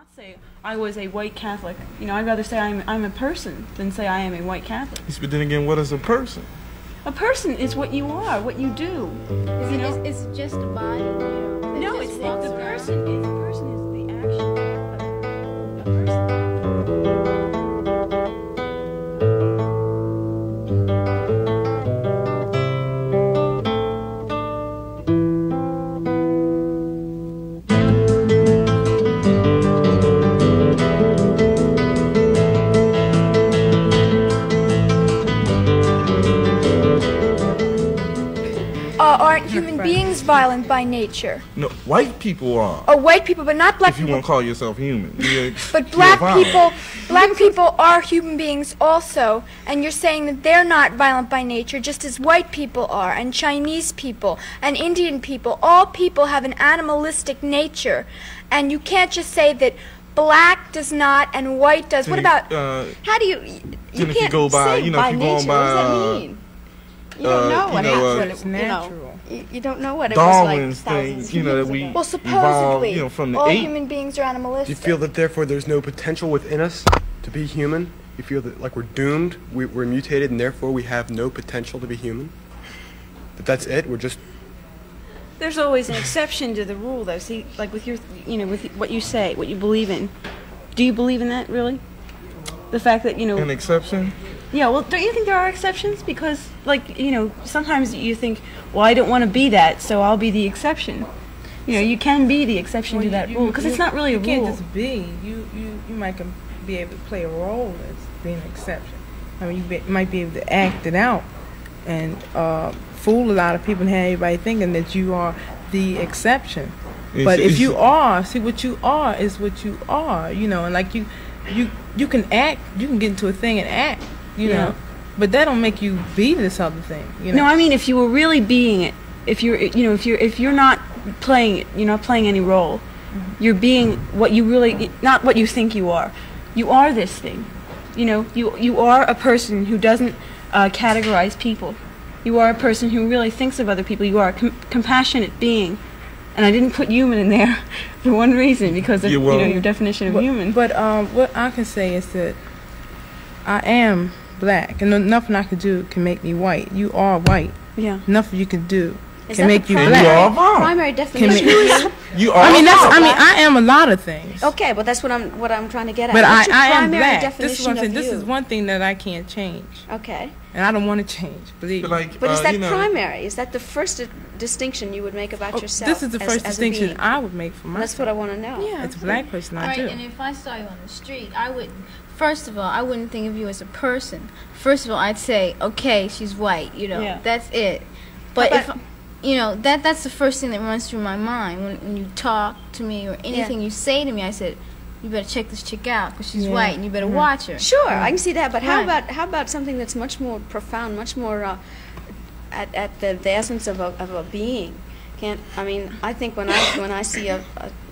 not say I was a white Catholic. You know, I'd rather say I'm a person than say I am a white Catholic. But then again, what is a person? A person is what you are, what you do. Is it just a body? No, it's the person is the action. A person. Aren't human beings violent by nature? No, white people are. Oh, white people, but not black if you people. want to call yourself human. But black people are human beings also, and you're saying that they're not violent by nature, just as white people are, and Chinese people, and Indian people. All people have an animalistic nature, and you can't just say that black does not and white does. What about? How do you? You can't go by, say by nature. What does that mean? You don't know what happens. You don't know what it Darwin's was like thousands thing, of years we ago. Well, supposedly, evolved, from the all ape. human beings are animalistic. Do you feel that therefore there's no potential within us to be human? You feel that like we're doomed, we're mutated, and therefore we have no potential to be human? That's it? We're just... There's always an exception to the rule, though. See, like with your, with what you say, what you believe in. Do you believe in that, really? The fact that, An exception? Yeah, well, don't you think there are exceptions? Because, sometimes you think, well, I don't want to be that, so I'll be the exception. You can be the exception to that rule, because it's not really a rule. You can't just be. You might be able to play a role as being an exception. I mean, you might be able to act it out and fool a lot of people and have everybody thinking that you are the exception. But if you are, see, what you are is what you are, and like you can act, you can get into a thing and act, know, but that don't make you be this other thing, No, I mean, if you were really being it, if you're not playing it, you're not playing any role. Mm-hmm. You're being what you really, not what you think you are. You are this thing. You are a person who doesn't categorize people. You are a person who really thinks of other people. You are a compassionate being. And I didn't put human in there for one reason, because of your definition of human. But what I can say is that I am black, and nothing I can do can make me white. You are white. Yeah. Nothing you can do Is can that make the you primary, black. primary definition? You are. I am a lot of things. Okay, but that's what I'm trying to get at. But What's your I am primary black. definition This is one thing. of This you? is one thing that I can't change. Okay. And I don't want to change. Believe me. But is that primary? Is that the first distinction you would make about yourself? This is the first distinction I would make for myself. That's what I want to know. Yeah, as a black person, I right, do. And if I saw you on the street, I wouldn't. First of all, I wouldn't think of you as a person. First of all, I'd say, okay, she's white. That's it. But if that's the first thing that runs through my mind when you talk to me or anything you say to me. I said, you better check this chick out because she's white, and you better watch her. Sure, I can see that. But how about something that's much more profound, much more at the essence of a being? I think when I see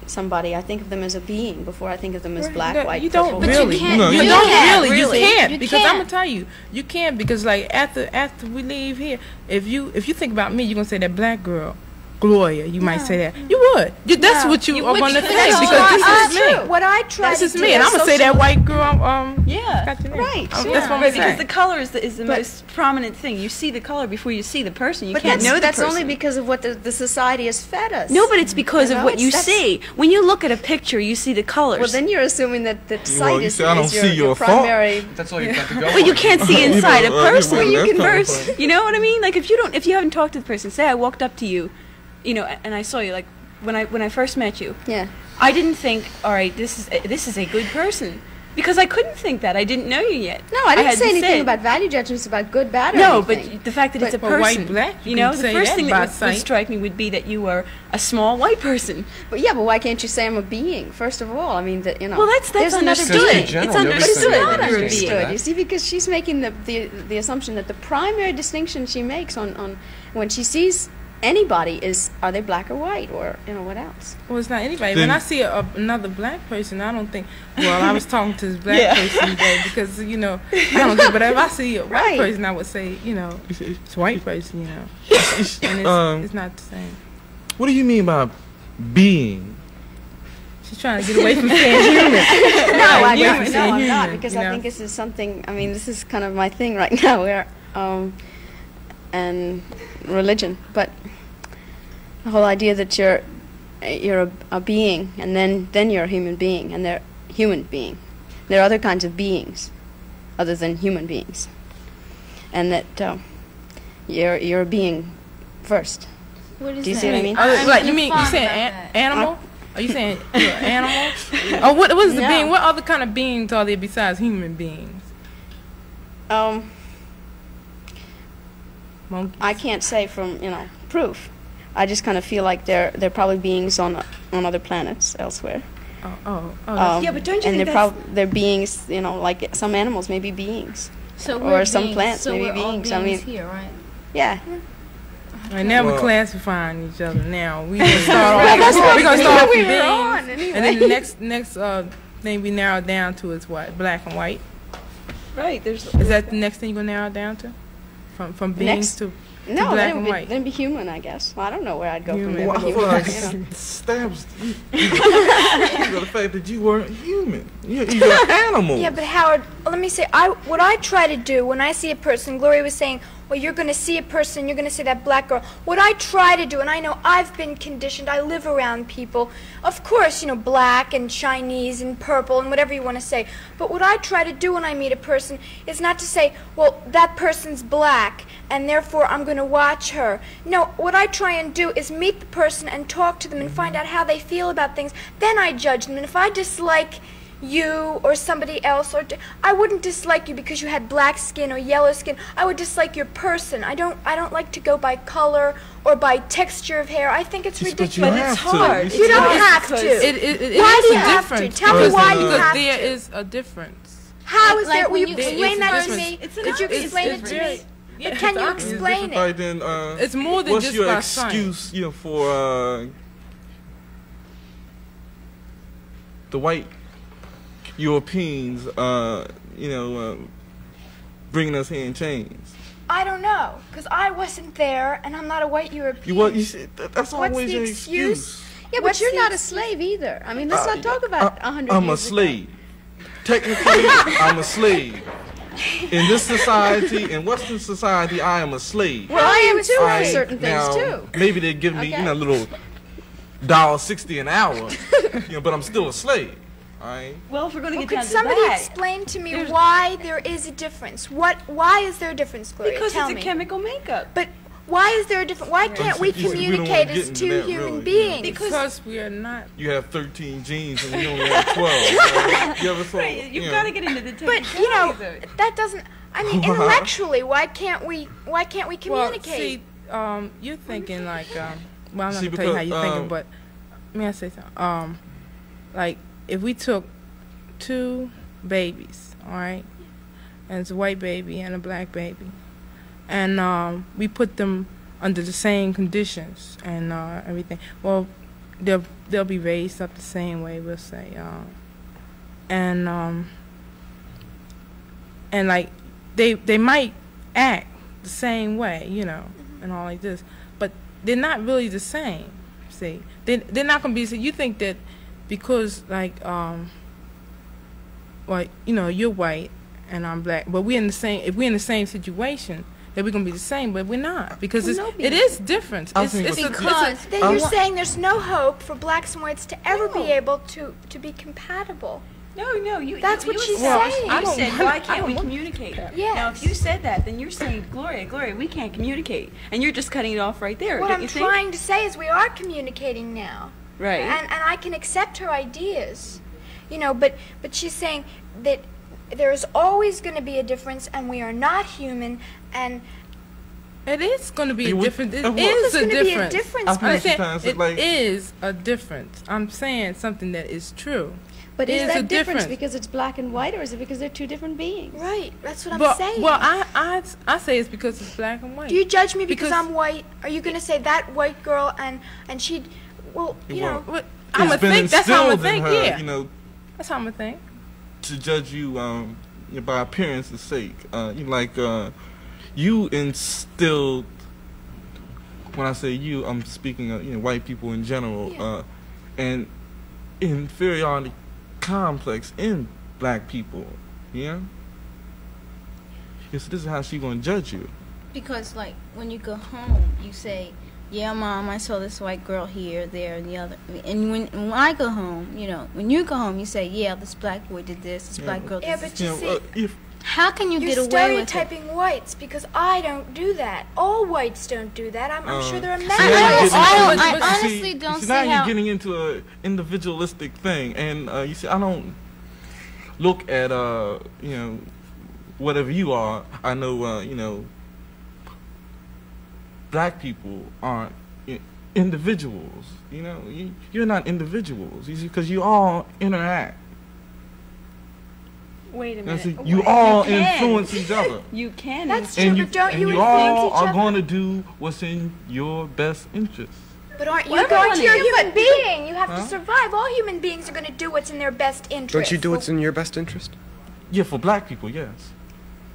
somebody, I think of them as a being before I think of them as black, white, you don't purple. really. You don't really. You You can't can't. because I'm gonna tell you, you can't because like after we leave here, if you think about me, you're gonna say that black girl, Gloria. You might say that. You would. That's what you are gonna say because this is me. What I try This to is do me, and I'm gonna say that white girl. Yeah. Got your name. Right. That's Sure. what I'm Right, saying. because the color is the most prominent thing. You see the color before you see the person. You can't know the that's person. only because of what the society has fed us. No, but it's because of what you that's- see. When you look at a picture, you see the colors. Well, then you're assuming that sight you is say, I don't see your your fault. primary. That's all you've got to go Well, you can't see inside a person. well, You that's can kinda first, funny. you know what I mean? Like if you haven't talked to the person, say I walked up to you, and I saw you, like when I first met you. Yeah. I didn't think, all right, this is a good person, because I couldn't think that. I didn't know you yet. No, I didn't had say to anything about value judgments about good, bad, or No, anything. but the fact that it's a But person, white, black, you the can say first that thing by that would sight. strike me would be that you were a small white person. But why can't you say I'm a being? First of all, I mean that Well, that's there's understood. another in general, It's nobody's But it's understood saying not that you're a understood. being. understood. You see, because she's making the assumption that the primary distinction she makes on when she sees anybody is, are they black or white, or what else? Well, it's not anybody. Then- When I see another black person, I don't think, well, I was talking to this black person today because, I don't think, but if I see a white person, I would say, it's a white person, and it's not the same. What do you mean by being? She's trying to get away from saying human. No, I'm not, human, because you I know? think this is something. I mean, this is kind of my thing right now, where and religion, but the whole idea that you're a being, and then you're a human being, and they're human being. There are other kinds of beings, other than human beings, and that you're a being first. What is Do you that? see what I mean? Like, you saying animal? Are you saying you're an animal? Or what is the No. being? What other kind of beings are there besides human beings? Monkeys? I can't say from proof. I just kind of feel like they're probably beings on other planets elsewhere. Yeah, but don't you and think they're beings, like some animals may be beings. So or we're some beings, plants so may be we're all beings. beings I mean, here, right? yeah. Right now we're Well- classifying each other. Now we gonna start off. We're gonna start off with we were beings, on, anyway. and then the next thing we narrow down to is what? Black and white. Right. There's. Is that the next thing you're gonna narrow down to? From beings Next- to No, black then and white. Then be human, I guess. Well, I don't know where I'd go Human. from there. Well, but well, human, stabs you know, the fact that you weren't human. You're an animal. Yeah, but Howard, let me say, what I try to do when I see a person, Gloria was saying, well, you're going to see a person, you're going to see that black girl. What I try to do, and I know I've been conditioned, I live around people, of course, black and Chinese and purple and whatever you want to say. But what I try to do when I meet a person is not to say, well, that person's black, and therefore I'm going to watch her. No, what I try and do is meet the person and talk to them and find out how they feel about things. Then I judge them. And if I dislike you or somebody else, I wouldn't dislike you because you had black skin or yellow skin. I would dislike your person. I don't like to go by color or by texture of hair. I think it's ridiculous. But you have it's to. hard. You don't have because to. It Why is do you a have difference. to? Tell me Because, why you because have There to. is a difference. How is Like there? Will when you you- explain There that is to a me? difference. It's Could you an explain it it's to very- me? yeah, But can you it's explain it? Right then, It's more than what's just your by excuse, science. for the white Europeans, bringing us here in chains? I don't know, because I wasn't there, and I'm not a white European. You said that's always the your excuse? excuse. Yeah, but What's you're the not a excuse? slave either. I mean, let's not talk about 100 I'm a years ago. slave. Technically, I'm a slave. In this society, in Western society, I am a slave. Well, I am too I- for certain things, now, too. Maybe they give me, Okay. a little $1.60 an hour, but I'm still a slave. All right. Well, if we're going to Well, get could down to somebody that, explain to me There's- why there is a difference? Why is there a difference, Gloria? because Tell it's a me. chemical makeup. But why is there a difference? Why can't we you said we don't wanna communicate get as into two that, human really, beings? Because we are not. You have 13 genes and we only have 12. Right? You ever saw? Right, you've you got know, to get into the But technicalities. that doesn't. I mean, intellectually, why can't we communicate? Well, see, you're thinking like, well, I'm not See, gonna tell you how because, you're thinking, but may I say something? Like if we took two babies, all right, and it's a white baby and a black baby, and we put them under the same conditions and everything. Well, they'll be raised up the same way, we'll say, and like they might act the same way, and all like this, but they're not really the same. See, they're not gonna be. So you think that because like you're white and I'm black, but we're in the same. If we're in the same situation, that we're gonna be the same, but we're not because it is different. I It's, think it's, a, it's Because Then you're saying there's no hope for blacks and whites to ever be able to be compatible. No, you. That's you, what you she's said- saying. You said, I why don't can't we want communicate? Yes. Now, if you said that, then you're saying, Gloria, we can't communicate, and you're just cutting it off right there. What don't I'm you think? trying to say is we are communicating now. Right. And I can accept her ideas, but she's saying that there is always going to be a difference, and we are not human, and It is going to be a would- difference. It and what- is there's a going to be a difference. difference. I think I'm she's saying trying to say, it like- is a difference. I'm saying something that is true. But It is is that a difference difference. because it's black and white, or is it because they're two different beings? Right, that's what I'm But saying. well, I say it's because it's black and white. Do you judge me because Because- I'm white? Are you going to say that white girl and she'd, well, Well, What- I'm It's a been think. That's how I'm a instilled in think. her, Yeah, that's how I'm a think. to judge you by appearance's sake. You instilled. When I say you, I'm speaking of white people in general, and inferiority complex in black people. Yeah. Yes, this is how she gonna judge you. Because, like, when you go home, you say, yeah, Mom, I saw this white girl here, there, and the other. And when I go home, you know, when you go home, you say, yeah, this black boy did this black girl did yeah, this. but you see, how can you get away with it? You're stereotyping whites, because I don't do that. All whites don't do that. I'm sure there are many. I honestly don't see now how. You're getting into an individualistic thing, and you see, I don't look at you know, whatever you are. I know you know, black people aren't individuals. You know, you're not individuals, because you all interact. Wait a minute. You all influence each other. You can. That's true, but don't you and you all are going to do what's in your best interest. But aren't you going to? You're a human being. You have to survive. All human beings are going to do what's in their best interest. Don't you do what's in your best interest? Yeah, for black people, yes.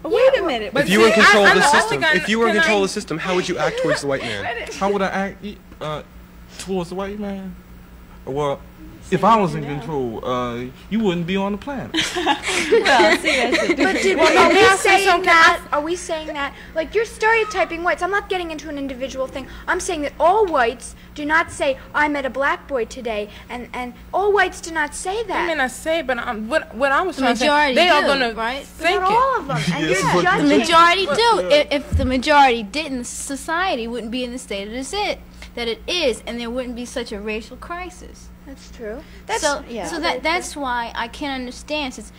Wait a minute. If you were in control of the system, the system, how would you act towards the white man? How would I act towards the white man? Well, if I was in control, you wouldn't be on the planet. Well, see, that's but are we saying that? Like, you're stereotyping whites. I'm not getting into an individual thing. I'm saying that all whites do not say, I met a black boy today, and all whites do not say that. I mean, I say, but what I was trying to say, they are going to Not think all of them. And Yes, you're but judging. The majority do. If the majority didn't, society wouldn't be in the state that it is, and there wouldn't be such a racial crisis. That's true. That's why I can't understand, since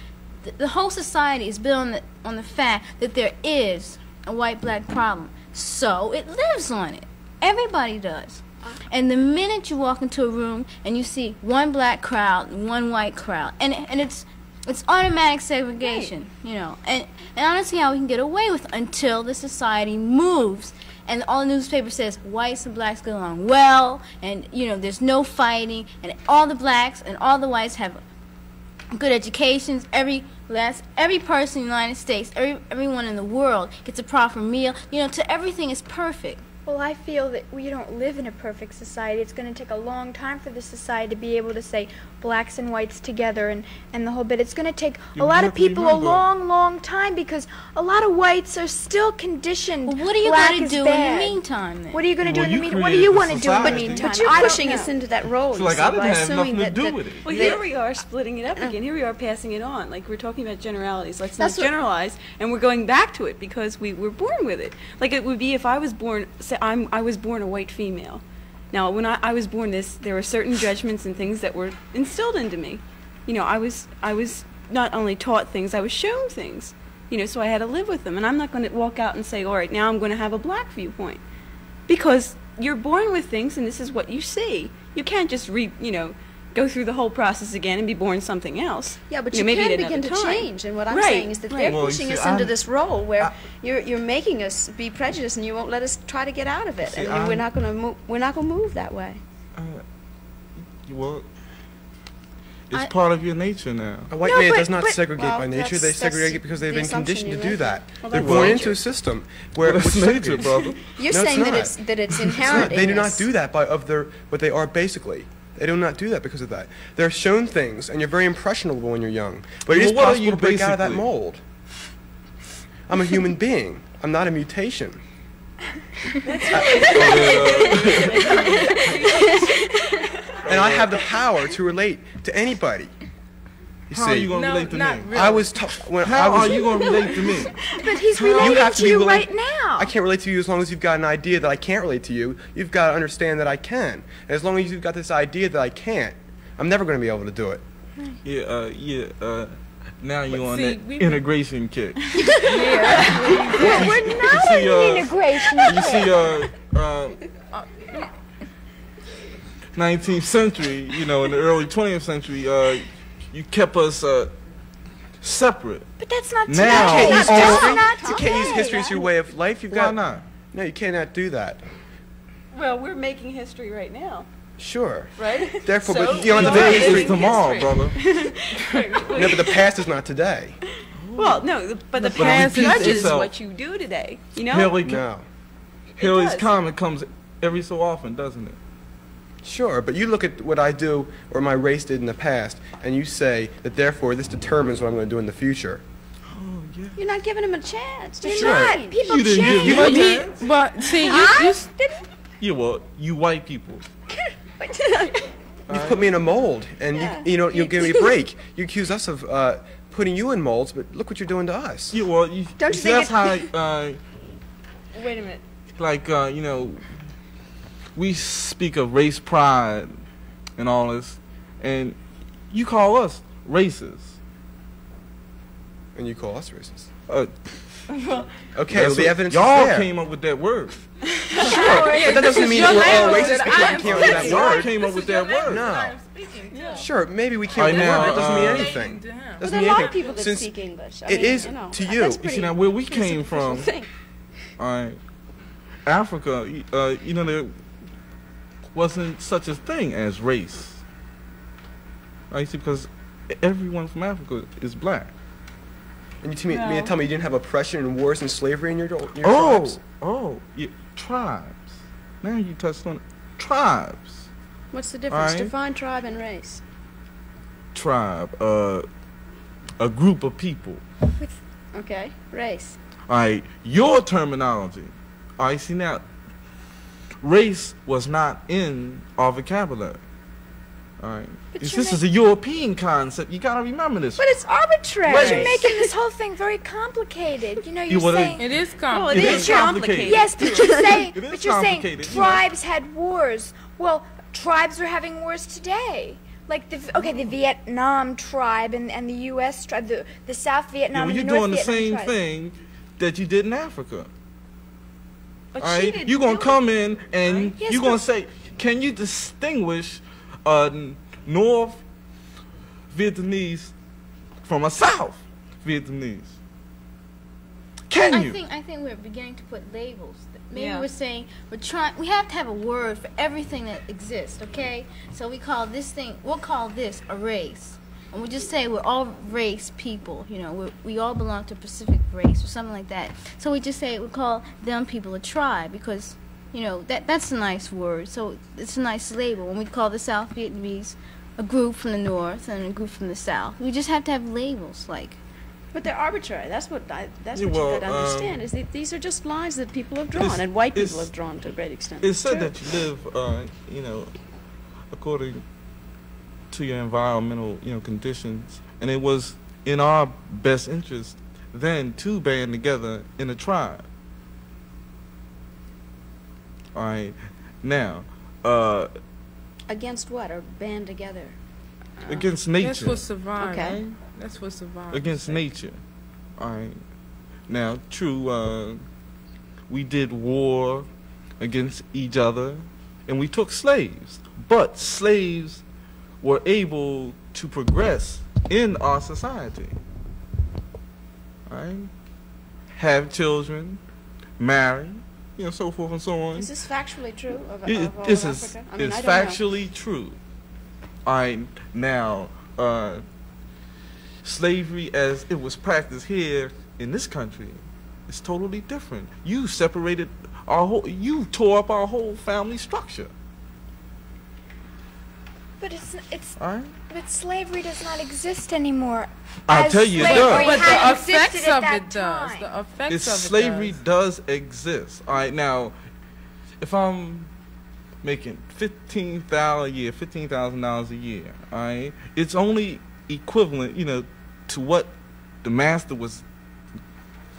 the whole society is built on the fact that there is a white-black problem, so it lives on it. Everybody does. And the minute you walk into a room and you see one black crowd and one white crowd, and it's automatic segregation, you know, and I don't see how we can get away with it until the society moves. And all the newspaper says whites and blacks get along well, and you know there's no fighting, and all the blacks and all the whites have good educations. Every person in the United States, everyone in the world gets a proper meal. You know, to everything is perfect. Well, I feel that we don't live in a perfect society. It's going to take a long time for the society to be able to say blacks and whites together and the whole bit. It's going to take a lot of people a long, long time, because a lot of whites are still conditioned. Well, what are you going to do in the meantime, then? What are you going to do in the meantime? What do you want to do in the society. meantime? But you're pushing us into that role. So, like, I didn't have nothing to do with it. Well, here we are splitting it up again. Here we are passing it on. Like, we're talking about generalities. Let's not generalize. And we're going back to it because we were born with it. Like, it would be if I was born, say, I was born a white female. Now, when I was born, there were certain judgments and things that were instilled into me. You know, I was not only taught things, I was shown things. You know, so I had to live with them. And I'm not going to walk out and say, all right, now I'm going to have a black viewpoint. Because you're born with things, and this is what you see. You can't just go through the whole process again and be born something else. Yeah, but you can begin to change. And what I'm saying is that they're pushing us into this role where you're making us be prejudiced, and you won't let us try to get out of it. And we're not going to move that way. Well, it's part of your nature now. A white man does not segregate by nature. They segregate because they've been conditioned to do that. They're born into a system where it's nature, brother. You're saying that it's inherent. They do not do that by what they are basically. They do not do that because of that. They're shown things, and you're very impressionable when you're young. But it is possible to break out of that mold. I'm a human being. I'm not a mutation. And I have the power to relate to anybody. How are you going to relate to me? Really. How are you going to relate to me? But he's relating to you right now. I can't relate to you as long as you've got an idea that I can't relate to you. You've got to understand that I can. And as long as you've got this idea that I can't, I'm never going to be able to do it. Now you're on that integration kick. We're not on integration kick. You see, 19th century, you know, in the early 20th century, you kept us separate. But that's not now. You can't use history as your way of life. Why not? No, you cannot do that. Well, we're making history right now. Sure. Right? Therefore, So but you know, The day is tomorrow, brother. No, but the past is not today. Well, no, but the past judges what you do today. You know? No. Halley's Comet comes every so often, doesn't it? Sure, but you look at what I do or my race did in the past, and you say that therefore this determines what I'm going to do in the future. Oh, yeah. You're not giving him a chance. You're not. People You didn't give change. me a chance. But see, Yeah, well, you white people. You put me in a mold, and you give me a break. You accuse us of putting you in molds, but look what you're doing to us. Yeah, well, Don't you think that's how. Wait a minute. Like you know, we speak of race pride and all this, and you call us racist. And you call us racist. Okay, well, the evidence is y'all there. came up with that word. Sure, but that doesn't mean that we're all racist because we can't with that Y'all word. came up with that word. No. Sure, maybe we can't with that word, but it doesn't mean anything. Well, Doesn't there are mean a lot anything. of people that Since speak English. I it mean, is you know, to that's you. You see, pretty- now where we pretty came from, superficial thing. all right, Africa, you know, there wasn't such a thing as race. Right, see, because everyone from Africa is black. And you tell me you didn't have oppression and wars and slavery in your tribes? Yeah, tribes. Now you touched on tribes. What's the difference? Alright. Define tribe and race. Tribe, a group of people. Okay, race. All right, your terminology. All right, see now, race was not in our vocabulary. All right, But this you're is a European concept. You gotta remember this. But it's arbitrary. Race. You're making this whole thing very complicated. You know, you're well, saying. it is Well, complicated. it is complicated. Yes, but you're saying, It is but you're saying complicated, you know. tribes had wars. Well, tribes are having wars today. Like the Vietnam tribe and the U.S. tribe, the South Yeah, Vietnam well, and you're the North doing the Vietnam same tribe. thing that you did in Africa. But All she right, didn't you're gonna do come it. in and Yes, you're gonna but- say, can you distinguish North Vietnamese from a South Vietnamese? Can you? I think we're beginning to put labels. Maybe Yeah. we're saying we have to have a word for everything that exists, okay? So we'll call this a race. And we just say we're all race people, you know, we all belong to a Pacific race or something like that. So we just say we call them people a tribe because, you know, that's a nice word. So it's a nice label. When we call the South Vietnamese a group from the North and a group from the South, we just have to have labels like. But they're arbitrary. That's what Yeah, you well, got to understand. Is that these are just lines that people have it's- drawn, and white it's- people have drawn to a great extent. It's said true. that you live, you know, according to your environmental, you know, conditions, and it was in our best interest then to band together in a tribe. All right, now, Against what? Or band together? against That's nature. what survived. Okay. Right? That's what survived. Against nature. All right. Now, true, we did war against each other, and we took slaves. But slaves were able to progress in our society. All right? Have children, marry, you know, so forth and so on. Is this factually true of all This of is Africa? I mean, it's I don't know. factually true. All right, now, slavery as it was practiced here in this country is totally different. You separated you tore up our whole family structure. But it's All right? but slavery does not exist anymore. I'll as tell you it slavery does. But had the existed effects at of that it does. time. The effects It's of it slavery does. does exist. All right, now, if I'm making $15,000 a year, $15,000 a year, all right, it's only equivalent, you know, to what the master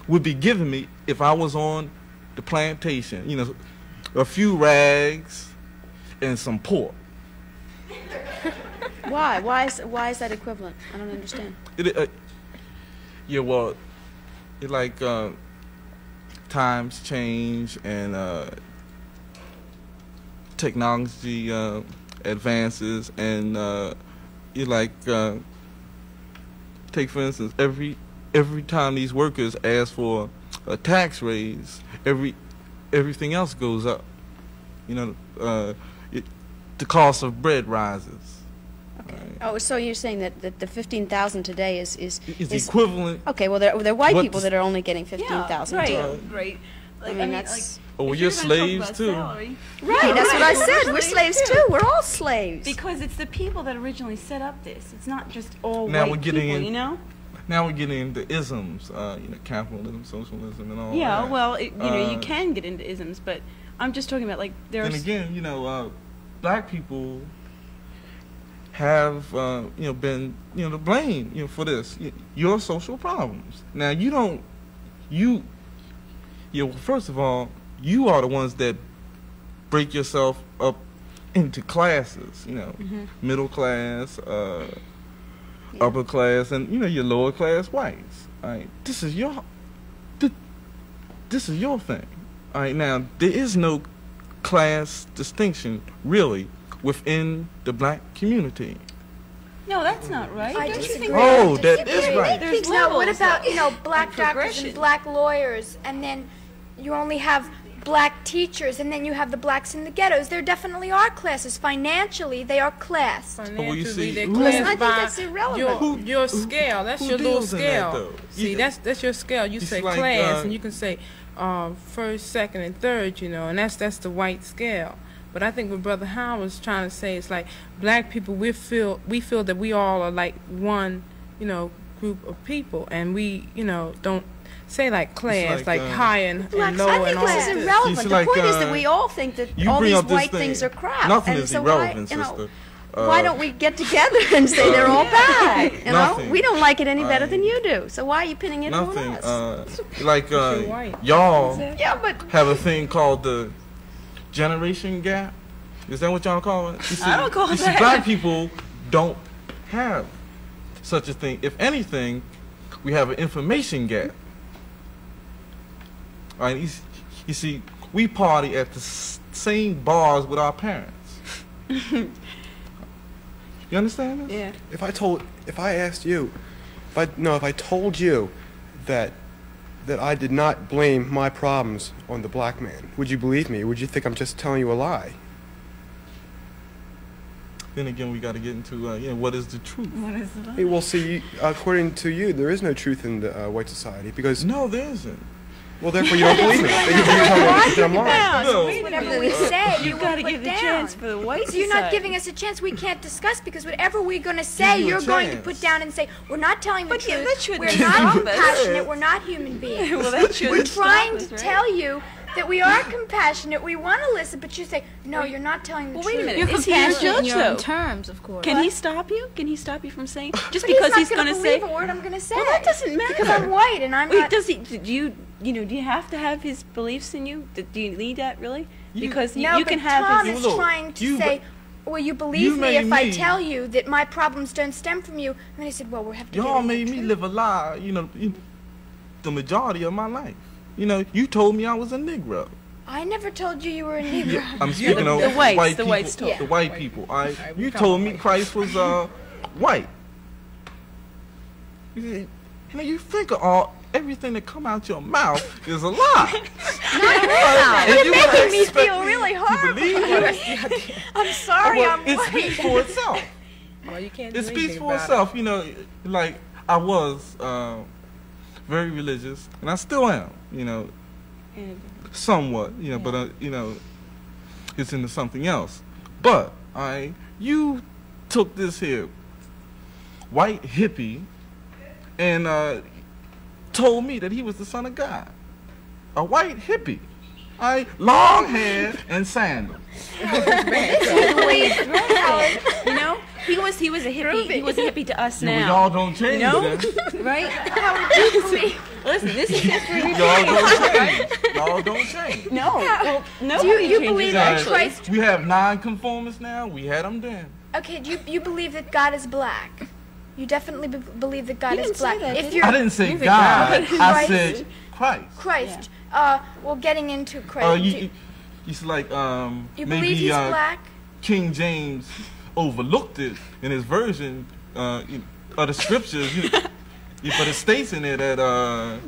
would be giving me if I was on the plantation. You know, a few rags and some pork. Why? Why is that equivalent? I don't understand. Yeah, well, it like times change and technology advances, and you like take for instance every time these workers ask for a tax raise, everything else goes up. You know, the cost of bread rises. Okay. Oh, so you're saying that the 15,000 today is It's equivalent. okay? Well, they're white What people the- that are only getting 15,000 right, too. right. Like, I mean, that's Oh, you're slaves too. Right, that's what I said. We're slaves too. We're all slaves. Because it's the people that originally set up this. It's not just all now white we're getting people, in, you know? Now we're getting into isms, capitalism, socialism, and all that. Yeah, well, you know, you can get into isms, but I'm just talking about, like, there's... And again, black people have, been, to blame, for this. Your social problems. Now, first of all, you are the ones that break yourself up into classes, middle class, upper class, and your lower class whites. All right, this is your thing. All right, now there is no class distinction really within the black community. No, that's not right. I Don't you think disagree. Oh, that is right. There's Now, what levels, about black doctors progression. and black lawyers, and then you only have black teachers, and then you have the blacks in the ghettos? There definitely are classes. Financially, they are classed. Financially, they're who- classed I think by that's irrelevant. your scale. That's who your little deals in that, scale. though? See, that's your scale. You it's say like, class, and you can say first, second, and third. And that's the white scale. But I think what Brother Howard was trying to say is like black people. We feel that we all are like one, group of people, and we, don't say like class, like high and low I and think all this is that. irrelevant. See, The like, point is that we all think that you all bring these up this white thing. things are crap. Nothing and is so irrelevant, why, sister. why don't we get together and say they're all bad? Nothing. We don't like it any better than you do. So why are you pinning it Nothing. on us? Y'all Yeah, but have a thing called the generation gap. Is that what y'all call it? You see, I don't call it you see, that. black people don't have such a thing. If anything, we have an information gap. All right, you see, we party at the same bars with our parents. You understand this? Yeah. If I told you that I did not blame my problems on the black man, would you believe me? Or would you think I'm just telling you a lie? Then again, we got to get into what is the truth? What is the Hey, well, see, according to you, there is no truth in the white society because No, there isn't. well, therefore you don't believe me. Then you're telling me that I'm lying. No. Whatever we say, You've got to give the chance for the white So you're not giving us a chance. We can't discuss because whatever we're going to say, Give you a you're going to chance. put down and say, we're not telling the But yeah, truth. that shouldn't We're be not stop us. compassionate. We're not human beings. Well, that We're shouldn't trying stop to us, right? tell you that we are compassionate. We want to listen, but you say, no, you're not telling the Well, truth. wait a minute. You're Is he your compassionate in judge, your though? own terms, of course. Can he stop you? Can he stop you from saying just But because he's he's not going to believe say? a word I'm going to say. Well, that doesn't matter. Because I'm white and I'm Wait, not. does he? Do you have to have his beliefs in you? Do you need that really? Because No, you but can have Tom his. is Look, trying to you- say, will you believe you me made if I me- tell you that my problems don't stem from you? And then he said, well, we'll have to Y'all get made into me truth. live a lie, the majority of my life. You told me I was a Negro. I never told you were a Negro. I'm speaking of the whites, white the people. whites told. The white people. Alright, we You come told on, me white. Christ was white. You think everything that come out your mouth is a lie. And you You're making me expect feel really to horrible. believe it. I'm sorry, Well, I'm it white. speaks for itself. Well, you can't do It speaks anything for about itself. Like I was very religious, and I still am. Somewhat. But it's into something else. But you took this here white hippie and told me that he was the son of God. A white hippie. Long hair and sandals. He was a hippie. He was a hippie to us Well, now. y'all don't change, then. Right? Listen, this is history. Y'all don't change. Y'all don't change. No. Well, no. you believe that Christ? We have non-conformists now. We had them then. Okay, do you believe that God is black? You definitely believe that God You is didn't say black. that, If did you're I didn't say You God. think God. I Christ. said Christ. Christ, well, getting into Christ. You see, like you maybe believe he's black? King James overlooked it in his version of the scriptures. But it states in it that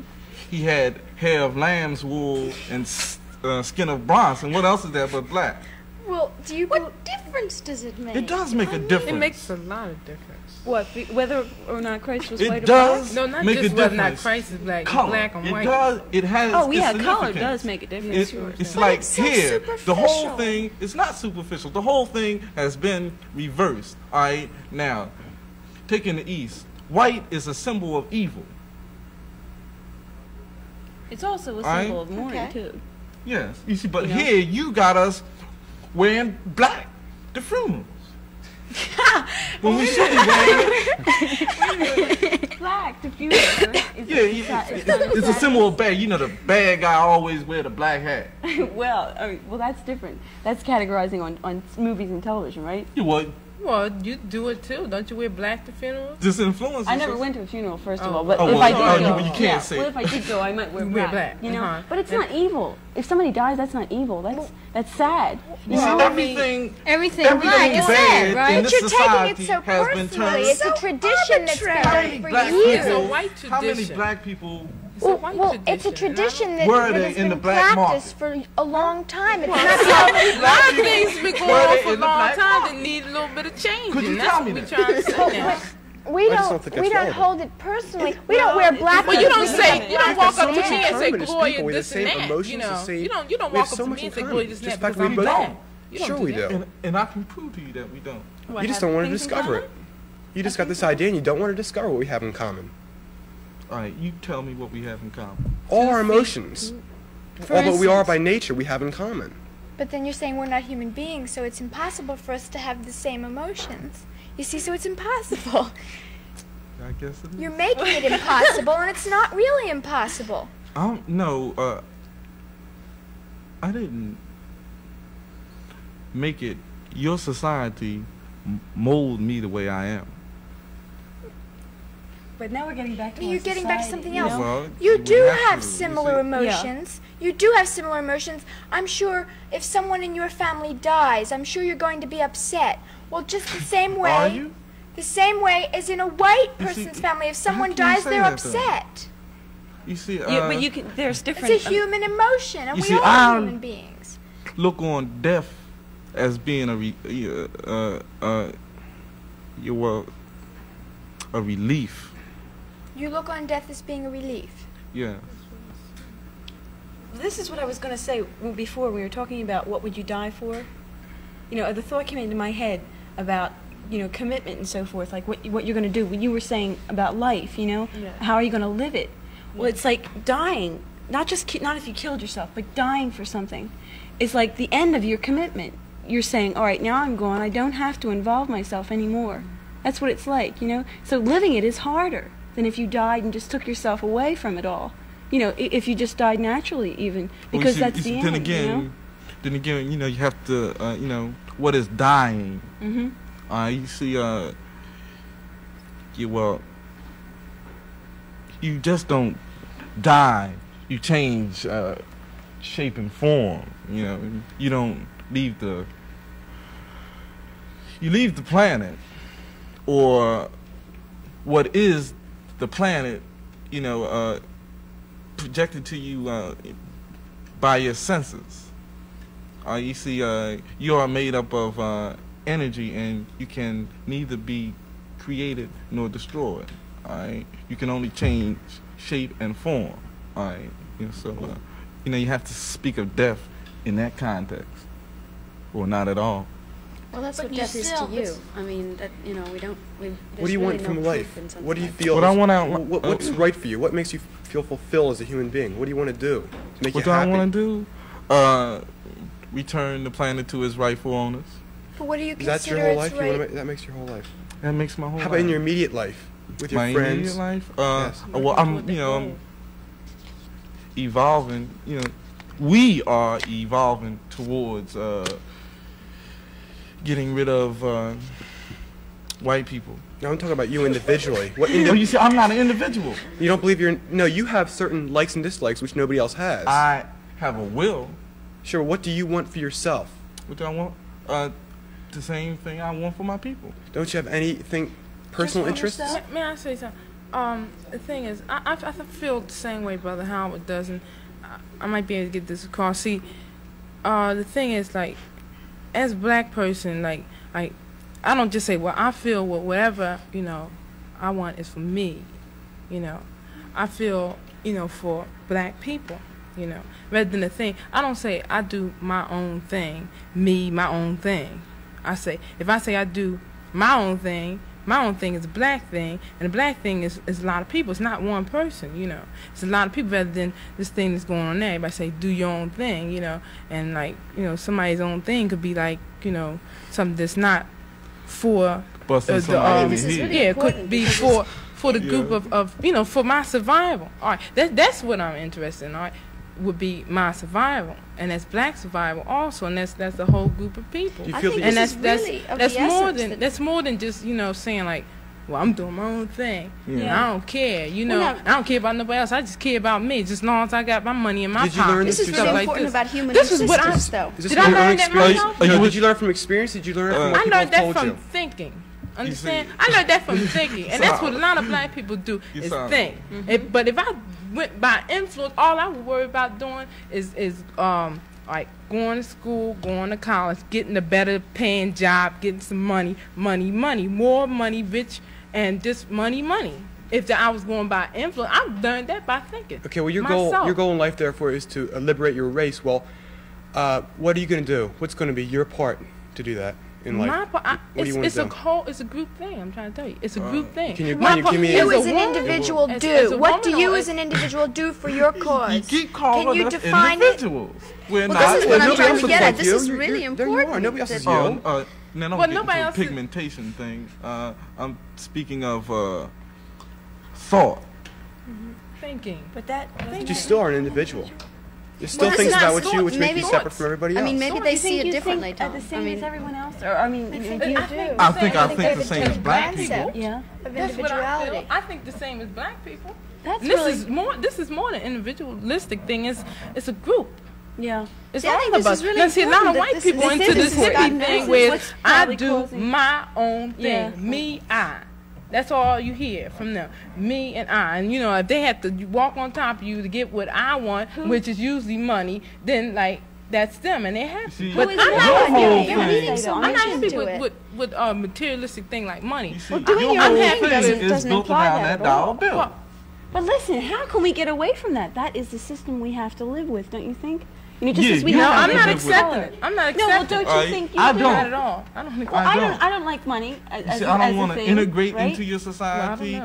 he had hair of lamb's wool and skin of bronze. And what else is that but black? Well, do you? What difference does it make? It does make a difference. It makes a lot of difference. What? Whether or not Christ was white It or does black? No, not make a just whether or not difference. Christ is black, Color. black and It white. does. It has. Oh yeah, its color significance. does make a difference. It's But like it's so here, the whole superficial. thing is not superficial. The whole thing has been reversed. All right, now, taking the East, white is a symbol of evil. It's also a Alright. symbol of mourning Okay. too. Yes, you see, but You know? here you got us wearing black to funerals. When we should be wearing Black, the future. it's a symbol of bad. You know, the bad guy always wear the black hat. Well, that's different. That's categorizing on movies and television, right? You what? Well, you do it too. Don't you wear black to funerals? This influence. I never went to a funeral, first of Oh. all, but Oh, if well, I did oh, go, you can't yeah, say. well, if I did go, I might wear You black. wear black, You know, uh-huh. but it's not evil. If somebody dies, that's not evil. That's sad. You see, everything Everything bad black is sad, right? in But this you're taking society it so has been personally. turned. It's a tradition that's been How done many for black years. It's a white How many tradition. black people? It's a white Well, it's a tradition that, Were that they has in the been black practiced for a long time. It's not A lot of things been going Were on they for a in the long black time market? that need a little bit of change. Could you and that's tell what me we that? trying to say now. we I just don't don't think we that's don't relevant. hold it personally. We don't wear black. Well, you don't because say, you don't walk up to me so much and say, common as Gloria, people. We have this the and same that. emotions, You the know, same- you don't we walk have up so to much me in and say, common. Gloria, this and Just that the fact because I'm we both black. don't. You don't Sure do we that. do. And I can prove to you that we don't. You just don't want to discover it. You just got this idea and you don't want to discover what we have in common. All right, you tell me what we have in common. All our emotions, all that we are by nature, we have in common. But then you're saying we're not human beings, so it's impossible for us to have the same emotions. You see, so it's impossible. I guess it is. You're making it impossible, and it's not really impossible. No, I didn't make it. Your society mold me the way I am. But now we're getting back to You're getting back to something else. Well, You would do have have to, you similar see. emotions. You do have similar emotions. I'm sure if someone in your family dies, I'm sure you're going to be upset. Well, just the same way. Are you? The same way as in a white You see, person's family. If how someone can you dies, say they're that, though? upset. You see, But you can. There's different. It's a human emotion, and you we see, are I'll- human beings. look on death as being a relief. You look on death as being a relief. Yeah. This is what I was going to say before we were talking about what would you die for. You know, the thought came into my head about, you know, commitment and so forth, like what you're going to do. When you were saying about life, you know, how are you going to live it? Well, it's like dying, not if you killed yourself, but dying for something. It's like the end of your commitment. You're saying, all right, now I'm gone. I don't have to involve myself anymore. That's what it's like, you know. So living it is harder than if you died and just took yourself away from it all. You know, if you just died naturally, even, because that's the end. Then again, you know, you have to, you know, what is dying? Mm-hmm. You see, you just don't die. You change shape and form. You know, you don't leave the. You leave the planet, or what is the planet, you know, projected to you by your senses. You see, you are made up of energy, and you can neither be created nor destroyed. Alright, you can only change shape and form. Alright, you know, so you know, you have to speak of death in that context, or not at all. Well, that's But what you death is to still- you. I mean, that, you know, we don't. What do you want from life? What do you feel? What I want out- What's right for you? What makes you feel fulfilled as a human being? What do you want to do to make What you do I happy? want to do? Return the planet to its rightful owners. But what do you Is that consider your whole its life? You wanna right? that makes your whole life. That makes my whole How life. about in your immediate life with your my friends? immediate life? Yes. Well, I'm, you know, I'm evolving. You know, we are evolving towards getting rid of white people. No, I'm talking about you individually. Oh, you see, I'm not an individual. You don't believe you're. No, you have certain likes and dislikes which nobody else has. I have a will. Sure. What do you want for yourself? What do I want? The same thing I want for my people. Don't you have anything personal for interests? yourself? May I say something? The thing is, I feel the same way Brother Howard does, and I might be able to get this across. See, the thing is, like, as a black person, like I don't just say, well, I feel whatever, you know, I want is for me, you know. I feel, you know, for black people, you know, rather than a thing. I don't say I do my own thing, me, my own thing. I say, if I say I do my own thing is a black thing, and a black thing is a lot of people. It's not one person, you know. It's a lot of people rather than this thing that's going on there. Everybody say, do your own thing, you know. And, like, you know, somebody's own thing could be, like, you know, something that's not for it could be for the group of, you know, for my survival. All right, that's what I'm interested in, all right, would be my survival. And that's black survival also, and that's the whole group of people. I think and that's more than just, you know, saying like, well, I'm doing my own thing. I don't care, you know. I don't care about nobody else. I just care about me. Just as long as I got my money in my pocket. This is really important about human existence, though. Did I learn that myself? Did you learn from experience? Did you learn it from what people have told you? I learned that from thinking. Understand? I learned that from thinking, and that's what a lot of black people do is think. But if I went by influence, all I would worry about doing is like going to school, going to college, getting a better paying job, getting some money, more money, rich, and just money. If I was going by influence, I've learned that by thinking. Okay, well, your goal in life, therefore, is to liberate your race. Well, what are you going to do? What's going to be your part to do that in life? It's a group thing. I'm trying to tell you, it's a group thing. Can you give me you as an individual do? What do you as an individual do for your cause? You keep calling Can you us define individuals. We're not. This is what I'm trying to get at. You. This is really important. There you are. Nobody else is you. Now, don't get into a pigmentation thing. I'm speaking of thought. Thinking. But you still are an individual. There's still things about what you which make you separate from everybody else. I mean, maybe they see it differently, Tom. The same as everyone else, or I mean, I think the same as black people. Yeah. Of individuality. I think the same as black people. This is more than individualistic thing. It's a group. Yeah. It's all of us. Now, see, a lot of white people into this hippie thing where I do my own thing. Me, I. That's all you hear from them. Me and I. And, you know, if they have to walk on top of you to get what I want, which is usually money, then, like, that's them, and they're happy. But I'm not happy with a materialistic thing like money. Well, doing your own thing doesn't imply that at all. But listen, how can we get away from that? That is the system we have to live with, don't you think? I'm not accepting it. I'm not accepting it. No, well, don't you think you I do? don't. Not at all. I don't think I don't like money as I don't want to integrate right? into your society,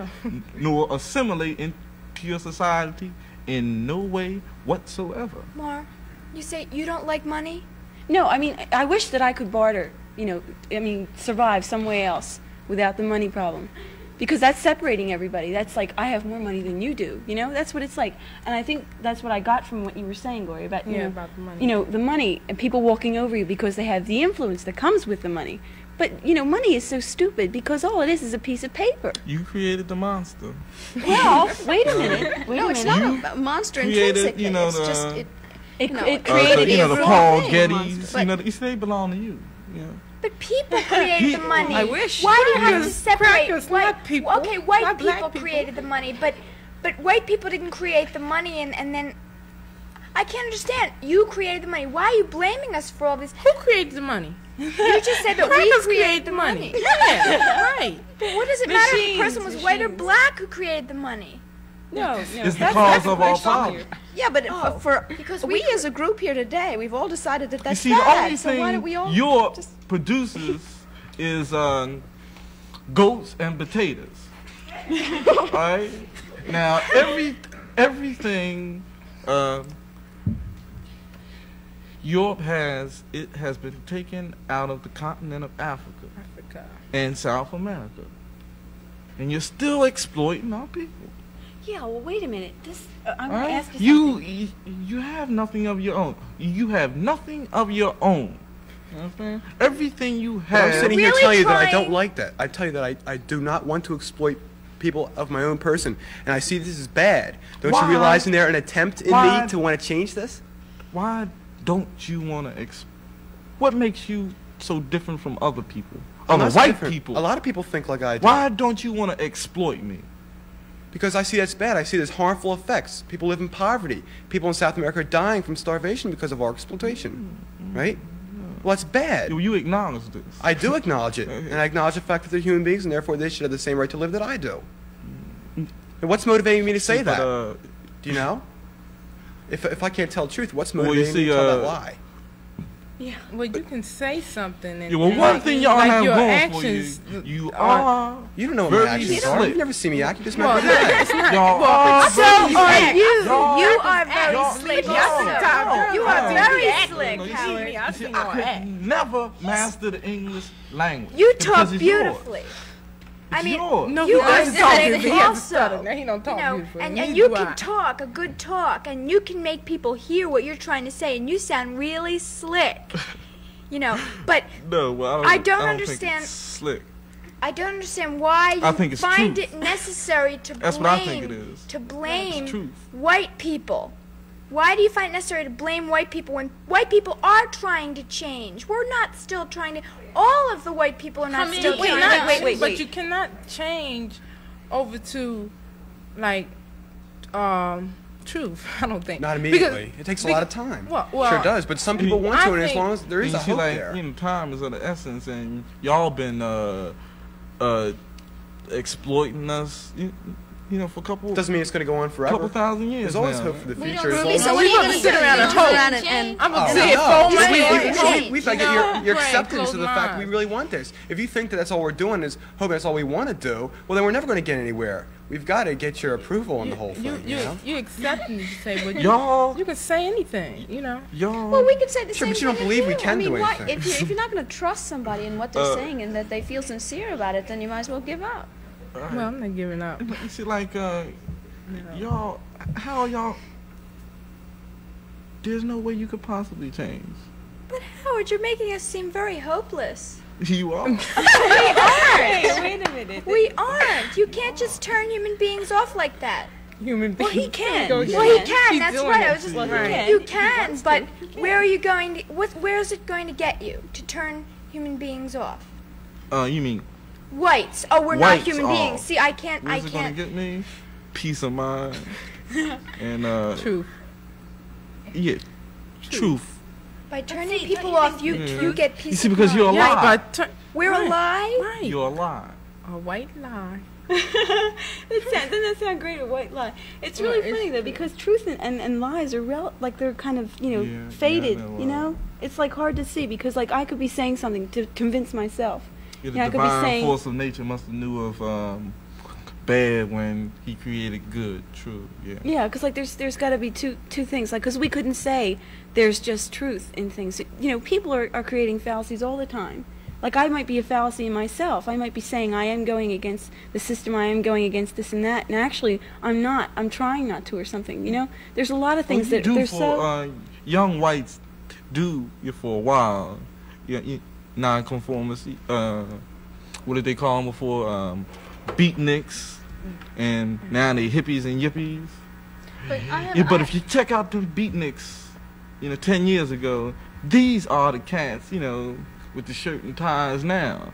nor assimilate into your society in no way whatsoever. Mar, you say you don't like money? No, I mean, I wish that I could barter, you know, I mean, survive somewhere else without the money problem. Because that's separating everybody. That's like, I have more money than you do, you know? That's what it's like. And I think that's what I got from what you were saying, Gloria, about, about the money. You know, the money and people walking over you because they have the influence that comes with the money. But, you know, money is so stupid because all it is a piece of paper. You created the monster. Well, wait a minute. It's not a monster intrinsically. You know, it's just, it created the Paul Gettys. You see, they belong to you. Yeah. But people create the money. I wish. Why do you have to separate white people? Okay, white people created the money, but white people didn't create the money, and then I can't understand. You created the money. Why are you blaming us for all this? Who created the money? You just said that we created the money. Yeah, right. But what does it matter if the person was white or black who created the money? No. It's the cause of all problems. Yeah, but because we as a group here today, we've all decided that that's you see, bad. the only So why don't we all Europe produces is goats and potatoes. All right. Now everything Europe has been taken out of the continent of Africa and South America, and you're still exploiting our people. Yeah, well, wait a minute. I'm going to ask you something. You have nothing of your own. You have nothing of your own. You understand? Everything you have. I'm sitting here telling you that I don't like that. I tell you that I do not want to exploit people of my own person, and I see this as bad. Don't you realize in there an attempt in me to want to change this? Why don't you want to what makes you so different from other people? Other white people. A lot of people think like I do. Why don't you want to exploit me? Because I see that's bad. I see there's harmful effects. People live in poverty. People in South America are dying from starvation because of our exploitation, right? Well, it's bad. You acknowledge this. I do acknowledge it, and I acknowledge the fact that they're human beings, and therefore they should have the same right to live that I do. And what's motivating me to say that? Do you know? If I can't tell the truth, what's motivating me to tell that lie? Yeah. Well, you can say something. And one thing y'all have going for you, you are. You don't know what my actions are. You've never seen me act. You just met me today. Y'all are. So are you. You are very slick. You are very slick, Howard. I could never master the English language. You talk beautifully. I mean, you are studying also. He don't talk beautifully. And you can talk a good talk, and you can make people hear what you're trying to say, and you sound really slick. But I don't understand. Slick. I don't understand why you find it necessary to blame white people. Why do you find it necessary to blame white people when white people are trying to change? We're not still trying to. All of the white people are not still trying. Wait. But you cannot change over to, truth. I don't think. Not immediately. It takes a lot of time. Sure does. But some people want to, and as long as there is a hope there. Time is of the essence, and y'all been exploiting us. For a couple. Doesn't mean it's going to go on forever. Couple thousand years. There's always hope for the future. So we're going to sit around and hope. I'm going to say it We've got to get your acceptance of the fact we really want this. If you think that that's all we're doing is hoping that's all we want to do, well, then we're never going to get anywhere. We've got to get your approval on the whole thing. You accept and you say, well, you can say anything, Well, we could say the same thing. But you don't believe we can do anything. If you're not going to trust somebody in what they're saying and that they feel sincere about it, then you might as well give up. Well, I'm not giving up. You see, y'all, how y'all? There's no way you could possibly change. But Howard, you're making us seem very hopeless. You are. We aren't. Wait a minute. We aren't. You can't just turn human beings off like that. Human beings. Well, he can. Well, he can. That's right. I was just you can. But where are you going to? Where is it going to get you to turn human beings off? You mean? Whites. Oh, we're not human beings. See, I can't. Where's it gonna get me? Peace of mind and truth. Yeah, truth. By turning people off, you get peace. You see, because you're a lie. We're a lie. Right. You're a lie. A white lie. Doesn't that sound great? A white lie. It's really funny though, because truth and lies are they're kind of faded. It's hard to see because I could be saying something to convince myself. The divine force of nature must have knew of bad when he created good. True. Yeah. Yeah, because there's got to be two things. Because we couldn't say there's just truth in things. People are creating fallacies all the time. I might be a fallacy in myself. I might be saying I am going against the system. I am going against this and that. And actually, I'm not. I'm trying not to or something. There's a lot of things that they're so. Young whites do for a while. Nonconformists, what did they call them before? Beatniks, and now they hippies and yippies. But if you check out them beatniks, 10 years ago, these are the cats, with the shirt and ties now,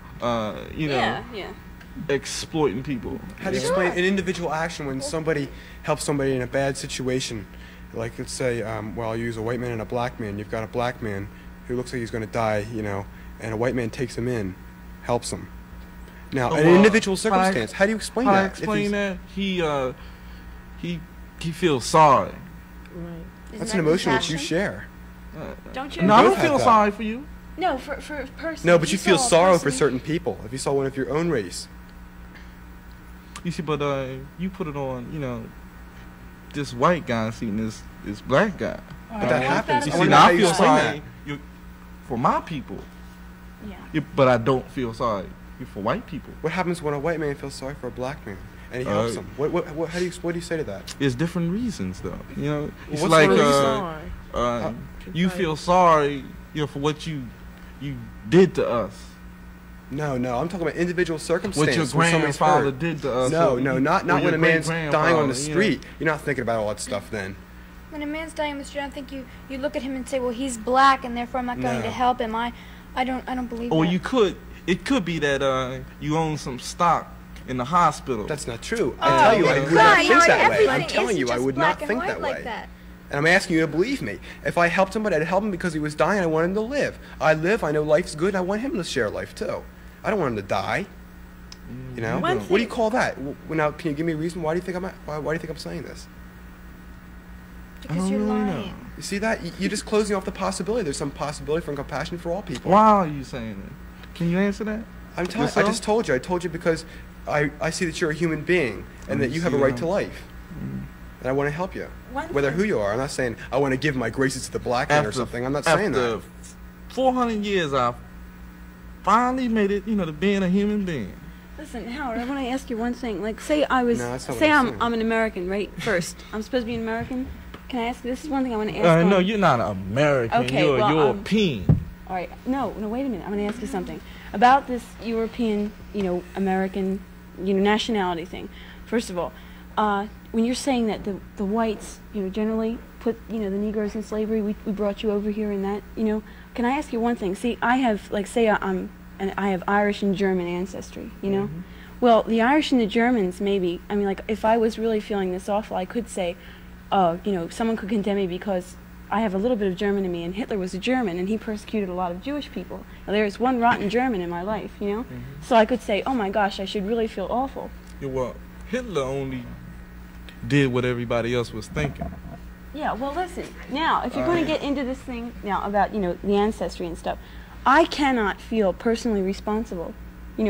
exploiting people. How do you explain an individual action when somebody helps somebody in a bad situation? Let's say, I'll use a white man and a black man. You've got a black man who looks like he's going to die, and a white man takes him in, helps him. Now, an individual circumstance, how do you explain that? I explain that he feels sorry. Right. That's an emotion that you share. Don't you? No, I don't feel sorry for you. No, for a person. No, but you feel sorrow for certain people. If you saw one of your own race. You see, but you put it on, this white guy seeing this black guy. But that happens. You see, now I feel sorry for my people. Yeah. But I don't feel sorry for white people. What happens when a white man feels sorry for a black man and he helps him? What do you say to that? It's different reasons, though. It's you feel sorry, for what you did to us. No, I'm talking about individual circumstances. What your grandfather did to us. No, not when a man's dying on the street. You're not thinking about all that stuff then. When a man's dying on the street, I think you look at him and say, well, he's black, and therefore I'm not going to help him. I don't believe that. Or it could be that you own some stock in the hospital. That's not true. I tell you, I would not think that way. I'm telling you, I would not think that way. And I'm asking you to believe me. If I helped somebody, I'd help him because he was dying. I want him to live. I live. I know life's good. And I want him to share life too. I don't want him to die. You know? What do you call that? Now, can you give me a reason? Why do you think I'm saying this? Because you're lying. You see that? You're just closing off the possibility. There's some possibility for compassion for all people. Why are you saying that? Can you answer that? I'm telling. I just told you. I told you because I see that you're a human being and that you have a right to life. And I want to help you, whether who you are. I'm not saying I want to give my graces to the black man or something. I'm not saying that. After 400 years, I finally made it, to being a human being. Listen, Howard, I want to ask you one thing. Like, say I'm an American, right? First, I'm supposed to be an American. Can I ask you? This is one thing I want to ask. No, you're not American. Okay, you're European. All right. No, wait a minute. I'm going to ask you something about this European, American, nationality thing. First of all, when you're saying that the whites, generally put, the Negroes in slavery, we brought you over here and that, can I ask you one thing? See, I have, like, say I have Irish and German ancestry, Well, the Irish and the Germans, maybe, I mean, like, if I was really feeling this awful, I could say, someone could condemn me because I have a little bit of German in me, and Hitler was a German, and he persecuted a lot of Jewish people. Now, there's one rotten German in my life, So I could say, oh my gosh, I should really feel awful. Yeah, well, Hitler only did what everybody else was thinking. Yeah, well, listen, now, if you're going to get into this thing now about, the ancestry and stuff, I cannot feel personally responsible,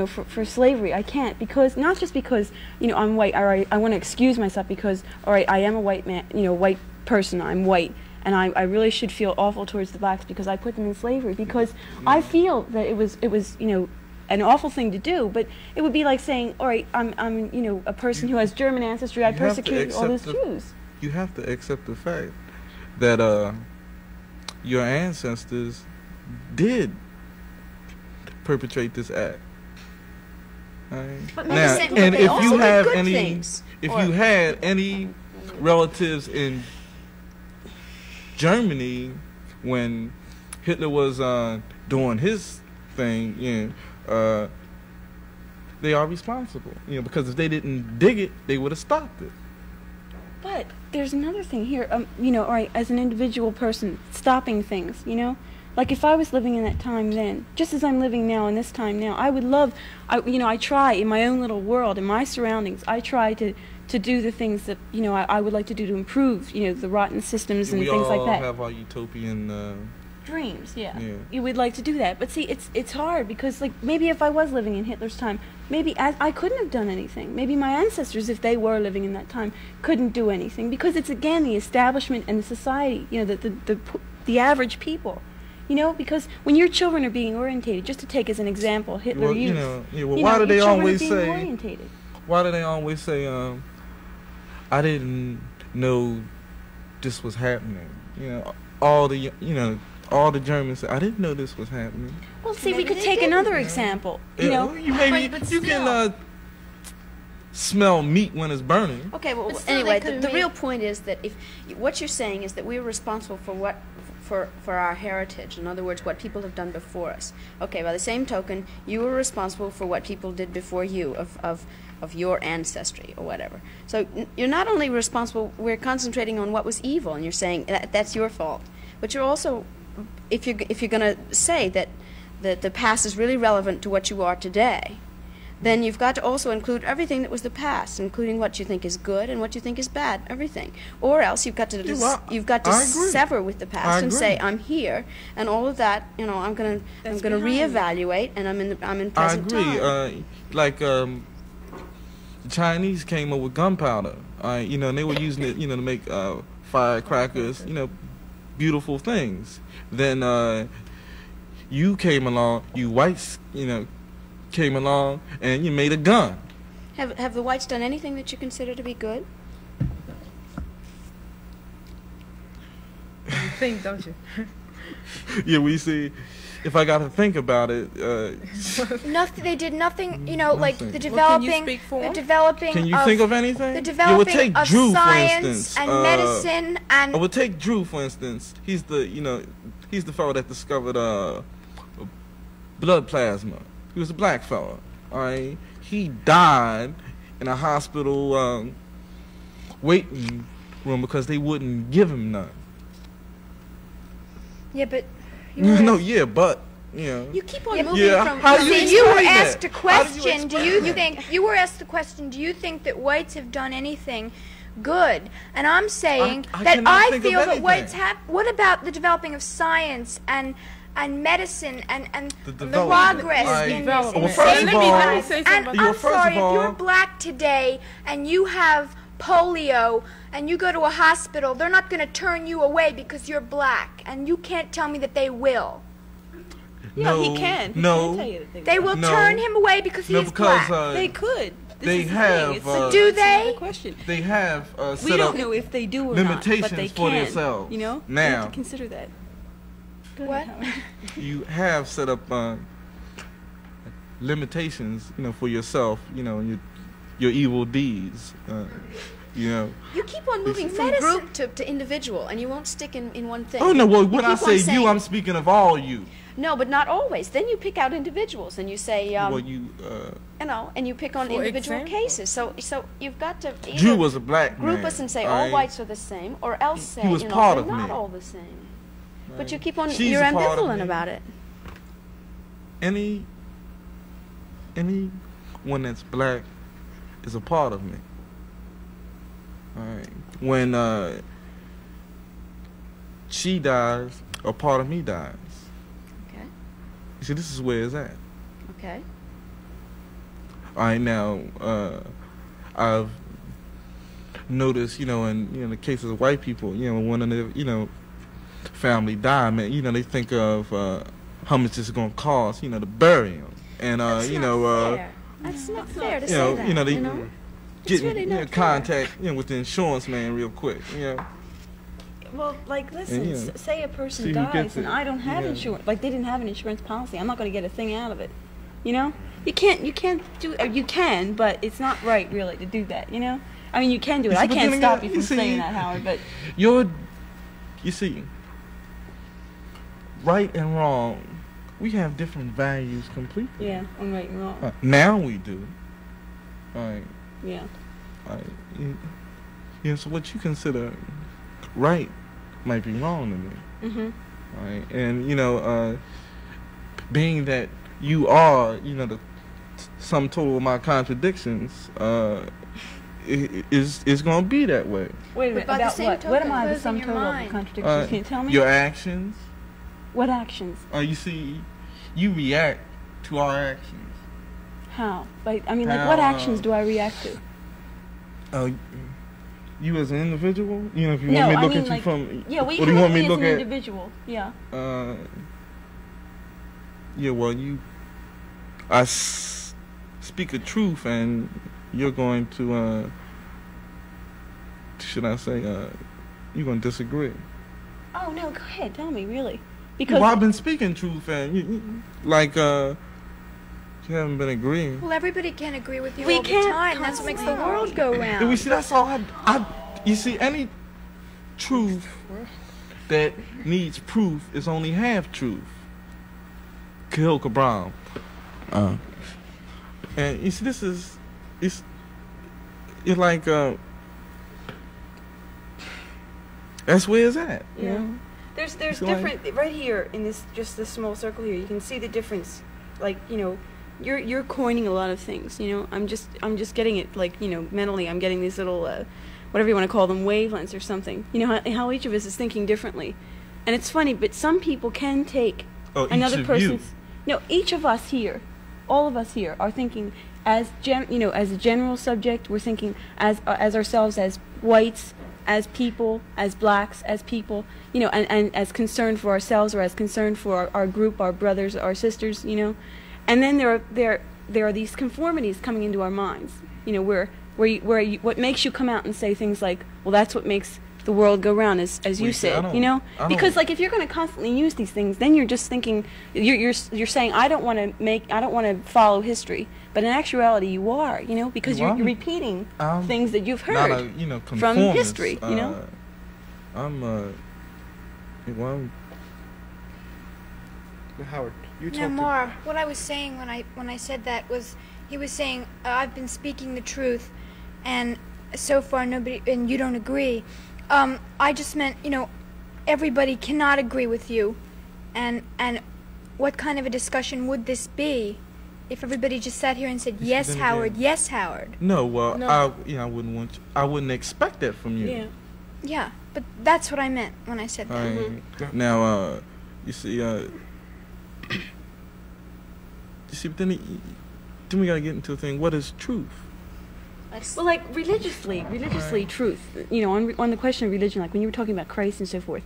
for slavery. I can't, because, not just because, I'm white, all right, I want to excuse myself because, all right, I am a white man, white person, I'm white, and I really should feel awful towards the blacks because I put them in slavery, because I feel that it was, an awful thing to do, but it would be like saying, all right, I'm a person who has German ancestry, I persecuted all those Jews. You have to accept the fact that your ancestors did perpetrate this act. Right? But now, and if you have you had any relatives in Germany when Hitler was doing his thing, they are responsible, because if they didn't dig it, they would have stopped it. But there's another thing here, all right, as an individual person, stopping things, like if I was living in that time then, just as I'm living now in this time now, I would love, I try in my own little world, in my surroundings, I try to do the things that, I would like to do to improve, the rotten systems and things like that. We all have our utopian dreams, yeah. You would like to do that, but see, it's hard because, like, maybe if I was living in Hitler's time, maybe I couldn't have done anything. Maybe my ancestors, if they were living in that time, couldn't do anything because it's again the establishment and the society, the average people, because when your children are being orientated, just to take as an example, Hitler why do they always say? Why do they always say? I didn't know this was happening. All the Germans say, I didn't know this was happening. Well, see, we could take another example. You can smell meat when it's burning. Okay, well, anyway, the real point is that if what you're saying is that we're responsible for our heritage. In other words, what people have done before us. Okay, by the same token, you were responsible for what people did before you, of your ancestry or whatever. So you're not only responsible, we're concentrating on what was evil, and you're saying that's your fault. But you're also, if you're going to say that the past is really relevant to what you are today, then you've got to also include everything that was the past, including what you think is good and what you think is bad, everything. Or else you've got to sever with the past and say, I'm here, and all of that, I'm going to reevaluate, and I'm in present time. I agree. The Chinese came up with gunpowder, and they were using it, to make firecrackers, beautiful things. Then you came along, you whites, came along, and you made a gun. Have the whites done anything that you consider to be good? You think, don't you? Yeah, we see. If I got to think about it, nothing. They did nothing. Like the developing, Can you think of anything? The developing of Drew, science and medicine and. I would take Drew, for instance. He's the fellow that discovered blood plasma. He was a black fellow. All right, he died in a hospital waiting room because they wouldn't give him none. Yeah, but No, yeah, but you know. You keep on moving from. How do you you were explain asked that? a question. How Do do you explain think you were asked the question? Do you think that whites have done anything good? And I'm saying I that cannot I think of feel that anything. whites have. What about the developing of science and medicine and The progress in this? Well, in first of saving all- lives? Let me say And something about I'm that. First sorry, of all- if you're black today and you have polio and you go to a hospital, they're not going to turn you away because you're black, and you can't tell me that they will. No, he can. He no. can tell you that They will No. turn him away because No, he's because black. They could. This they is the have, thing. It's do it's another they? question. they have We set don't up know if they do or limitations not, but they for can. themselves. You know, Now. you have to consider that. Go What? ahead, Howard. You have set up limitations, you know, for yourself, you know, your evil deeds, you know. You keep on moving from group to individual, and you won't stick in one thing. Oh no! Well, when You I keep on say saying- you, I'm speaking of all you. No, but not always. Then you pick out individuals, and you say, Well, you and you pick on For individual example. cases. So you've got to either Jew was a black group man. us and say all all right? whites are the same, or else say He was part they're of not me. all the same. But Right. you keep on. She's You're a part of ambivalent me. about it. Anyone that's black is a part of me. All right. When she dies, a part of me dies. Okay. You see, this is where it's at. Okay. All right, now I've noticed, you know, in the cases of white people, you know, when their, you know, family die, man, you know, they think of how much it's going to cost, you know, to bury them, and That's you not know, fair. That's not fair to you know, say that. you know, they It's get really you know, not fair. contact, you know, with the insurance man real quick, you know. Well, like, listen, Yeah. say a person See who dies gets and it. I don't have Yeah. insurance. Like, they didn't have an insurance policy. I'm not going to get a thing out of it. You know? You can't do, you can, but it's not right, really, to do that, you know? I mean, you can do it. You see, I but can't then stop again, you from you see, saying that, Howard, but... You see, right and wrong, we have different values completely. Yeah, I'm right and wrong. Now we do. All right. Yeah. All right. Yeah, so what you consider right might be wrong to me. Mm-hmm. All right. And, you know, being that you are, you know, the sum total of my contradictions, is going to be that way. Wait a minute, by the about same what? What token, am I the closing sum your total of the mind. contradictions? Can you tell me? Your actions. What actions? You see, you react to our actions. How? Like, I mean, like, what actions do I react to? You as an individual? You know, if you No, want me to I look mean, at you like, from... Yeah, well, you what do you have want me me to as look an at? individual. Yeah. Yeah, well, I speak a truth, and you're going to, should I say, you're going to disagree. Oh, no, go ahead. Tell me, really. Because... Well, I've been speaking truth, and, you haven't been agreeing. Well, everybody can't agree with you We all the can't time. That's what makes the constantly. world go round. And we see, that's all you see, any truth that needs proof is only half truth. Khalil Gibran. And you see, it's like, that's where it's at. Yeah. You know? There's So, like- different right here in this small circle here. You can see the difference. Like, you know, you're coining a lot of things. You know, I'm just getting it. Like, you know, mentally, I'm getting these little whatever you want to call them, wavelengths or something. You know how each of us is thinking differently, and it's funny. But some people can take another person's. No, each of us here, all of us here, are thinking as as a general subject. We're thinking as ourselves as whites, as people, as blacks, as people, you know, and as concerned for ourselves or as concerned for our group, our brothers, our sisters, you know, and then there are these conformities coming into our minds, you know, where what makes you come out and say things like, well, that's what makes the world go round, as you said, you know, because like if you're going to constantly use these things, then you're just thinking you're saying I don't want to follow history, but in actuality you are, you know, because you're repeating things that you've heard from history, you know. Howard, you No talk more. What I was saying when I said that was, he was saying I've been speaking the truth, and so far nobody, and you don't agree. I just meant, everybody cannot agree with you, and what kind of a discussion would this be if everybody just sat here and said, yes, Howard, yes, Howard? No, well, no. I wouldn't expect that from you. Yeah. Yeah, but that's what I meant when I said that. Now, you see, but then we gotta get into a thing. What is truth? Well, like religiously, truth. On the question of religion, like when you were talking about Christ and so forth,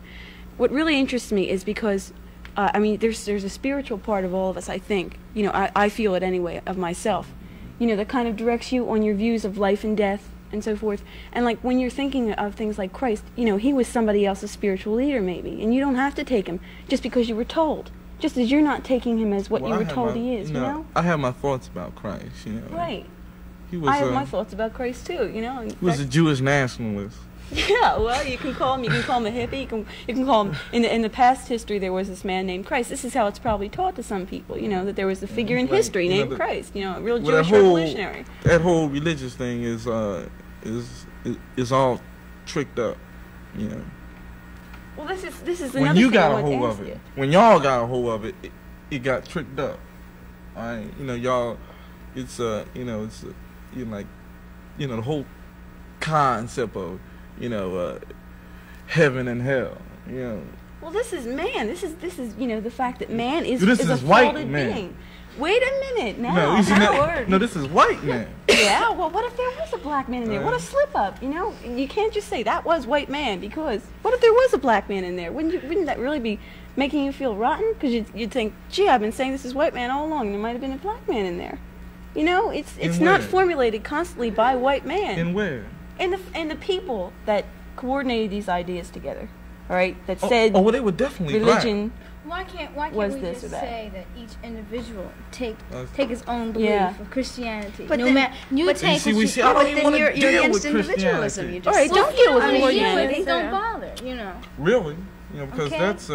what really interests me is because, there's a spiritual part of all of us. I think, I feel it anyway of myself. That kind of directs you on your views of life and death and so forth. And like when you're thinking of things like Christ, he was somebody else's spiritual leader maybe, and you don't have to take him just because you were told. Just as you're not taking him as what you were told he is, I have my thoughts about Christ, Right. He was, I have my thoughts about Christ too, He was a Jewish nationalist. Yeah, well, you can call him a hippie, you can call him, in the past history there was this man named Christ. This is how it's probably taught to some people, that there was a figure in history named Christ, a real Jewish revolutionary. That whole religious thing is all tricked up, Well, this is another when you thing got I a want to hold ask of it, you. when y'all got a hold of it, it got tricked up. All right, y'all, it's the whole concept of heaven and hell. Well, this is man. This is the fact that man is this is is a white folded man. being. Wait a minute now. No, this is white man. Yeah, well, what if there was a black man in there? What a slip up, You can't just say that was white man, because what if there was a black man in there? Wouldn't that really be making you feel rotten? Because you'd think, gee, I've been saying this is white man all along. There might have been a black man in there. It's not formulated constantly by white man. In where? In the people that coordinated these ideas together. All right, that said. Well, they were definitely religion. black. Why can't we just say that each individual take his own belief of Christianity? But no matter you take I don't even want to deal with individualism. Christianity. You just all right, don't deal with Christianity. Don't bother. Really? Because that's.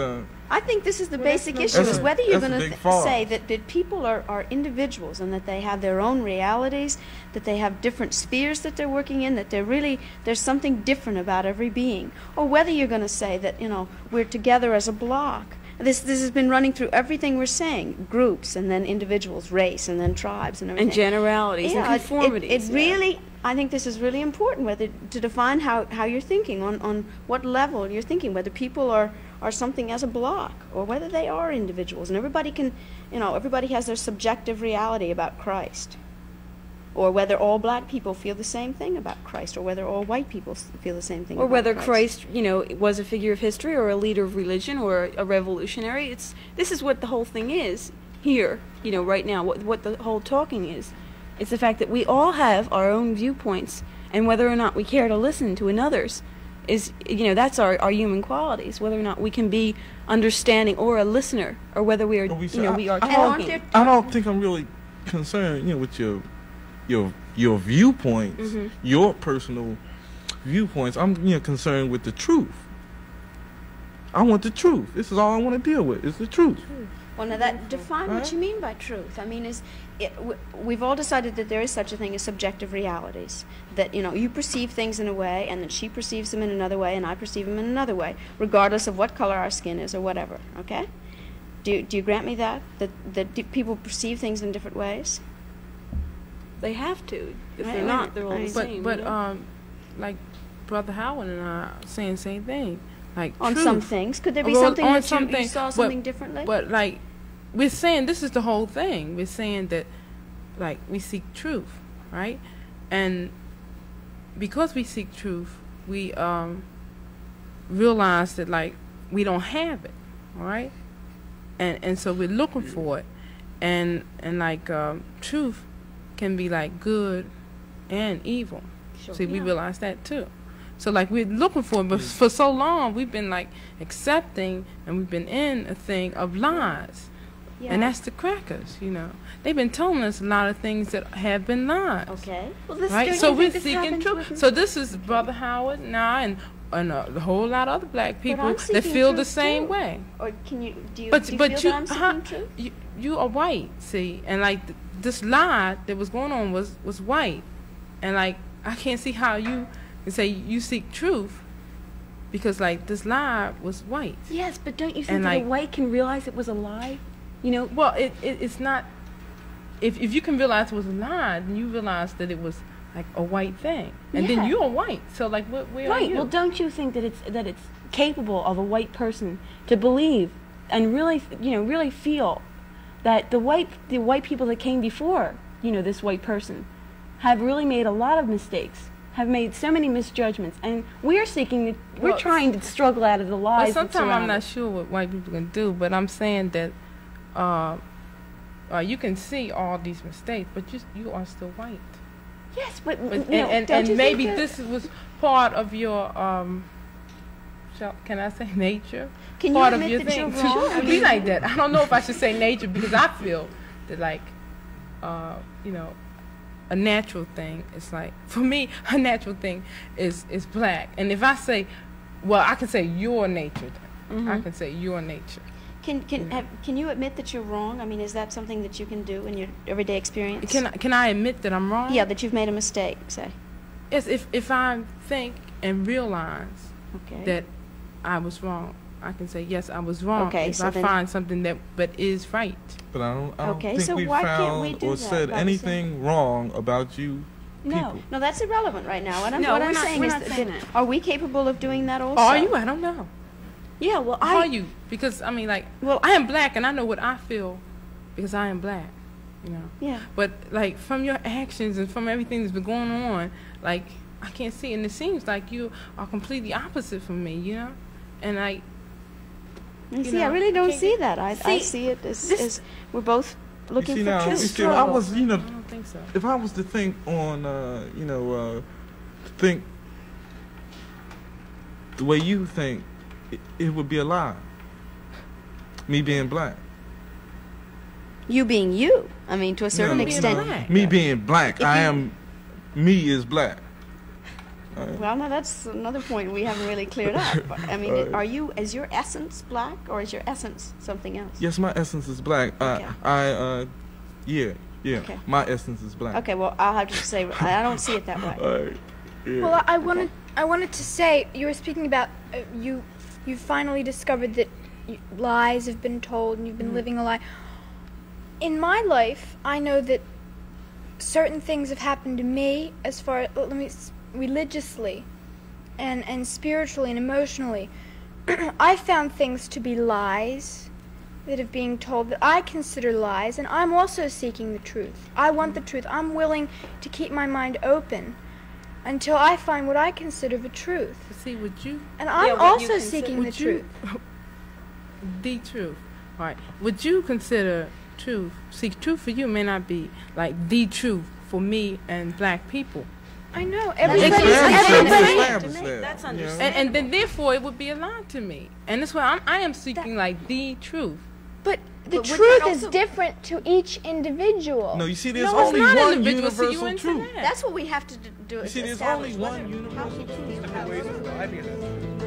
I think this is the basic issue: is whether you're going to say that people are individuals and that they have their own realities, that they have different spheres that they're working in, that there's something different about every being, or whether you're going to say that we're together as a block. This has been running through everything we're saying: groups, and then individuals, race, and then tribes, and everything. And generalities and conformities. Really, I think this is really important, whether to define how you're thinking, on what level you're thinking, whether people are something as a block, or whether they are individuals. And everybody can, everybody has their subjective reality about Christ. Or whether all black people feel the same thing about Christ, or whether all white people feel the same thing about Christ. Or whether Christ, was a figure of history, or a leader of religion, or a revolutionary. This is what the whole thing is here, right now, what the whole talking is. It's the fact that we all have our own viewpoints, and whether or not we care to listen to another's is, that's our human qualities, whether or not we can be understanding or a listener, or whether we are, we are talking. I don't think I'm really concerned, with your viewpoints, your personal viewpoints. I'm concerned with the truth. I want the truth. This is all I want to deal with. Is the truth. Well, now define what you mean by truth. I mean, we've all decided that there is such a thing as subjective realities. That you perceive things in a way, and that she perceives them in another way, and I perceive them in another way, regardless of what color our skin is or whatever. Okay? Do you grant me that people perceive things in different ways? They have to. If they're not, they're all the same. But like Brother Howard and I are saying the same thing. Like on truth. Some things, could there be something that you saw something differently? But like, we're saying this is the whole thing. We're saying that, like, we seek truth, right? And because we seek truth, we realize that, like, we don't have it, all right? And so we're looking for it, and like truth can be like good and evil. Sure. See, we realize that too. So like we're looking for it, but for so long we've been like accepting, and we've been in a thing of lies. Yeah. And that's the crackers, They've been telling us a lot of things that have been lies. Okay. Well, this right? So we're seeking truth. So this is Brother Howard and I, and a whole lot of other black people that feel the same way. Or do you feel that I'm seeking truth? You are white, see, and like this lie that was going on was white, and like I can't see how you can say you seek truth because like this lie was white. Yes, but don't you think that a white can realize it was a lie? You know. Well, it's not. If you can realize it was a lie, then you realize that it was like a white thing, and then you're white. So like, where are you? Well, don't you think that it's capable of a white person to believe and really, really feel that the white people that came before, this white person, have really made a lot of mistakes, have made so many misjudgments, and we're trying to struggle out of the lies. Well, sometimes I'm not sure what white people can do, but I'm saying that you can see all these mistakes, but you are still white. Yes, but and maybe this was part of your can I say nature? Can part you admit of your that thing you're wrong? to be like that. I don't know if I should say nature because I feel that like a natural thing is like, for me, a natural thing is black. And if I say, well, I can say your nature. I can say your nature. Can you admit that you're wrong? I mean, is that something that you can do in your everyday experience? Can I admit that I'm wrong? Yeah, that you've made a mistake, say. Yes, if I think and realize that I was wrong, I can say, yes, I was wrong. Okay, if so I find something that is right. But I don't think so we why can't found we do or that, said anything wrong about you people. No, that's irrelevant right now. What I'm we're saying is that are we capable of doing that also? Are you? I don't know. Yeah, well, are you? Because I mean, like, well, I am black, and I know what I feel because I am black. Yeah. But like from your actions and from everything that's been going on, like I can't see, and it seems like you are completely opposite from me. And like. I really don't see that. I see it as we're both looking for truth. I was, I don't think so. If I was to think on, think the way you think, it would be a lie. Me being black. You being you. I mean, to a certain extent. Me being black. Me is black. Well, no, that's another point we haven't really cleared up. I mean, is your essence black, or is your essence something else? Yes, my essence is black. Okay. Yeah. Okay. My essence is black. Okay, well, I'll have to say I don't see it that way. Yeah. Well, I wanted to say, you were speaking about you finally discovered that lies have been told and you've been living a lie. In my life, I know that certain things have happened to me as far as religiously and spiritually and emotionally. I found things to be lies that are being told that I consider lies, and I'm also seeking the truth. I want the truth. I'm willing to keep my mind open until I find what I consider the truth. See, would you? And I'm also seeking the truth. The truth. All right. Would you consider truth? See, truth for you may not be like the truth for me and black people. I know. Everybody. That's understandable. And then therefore it would be a lie to me. And that's why I am seeking like the truth. But the truth is different to each individual. No, you see, there's only one universal truth. That's what we have to do. You see, there's only one universal truth. Different ways of arriving at it.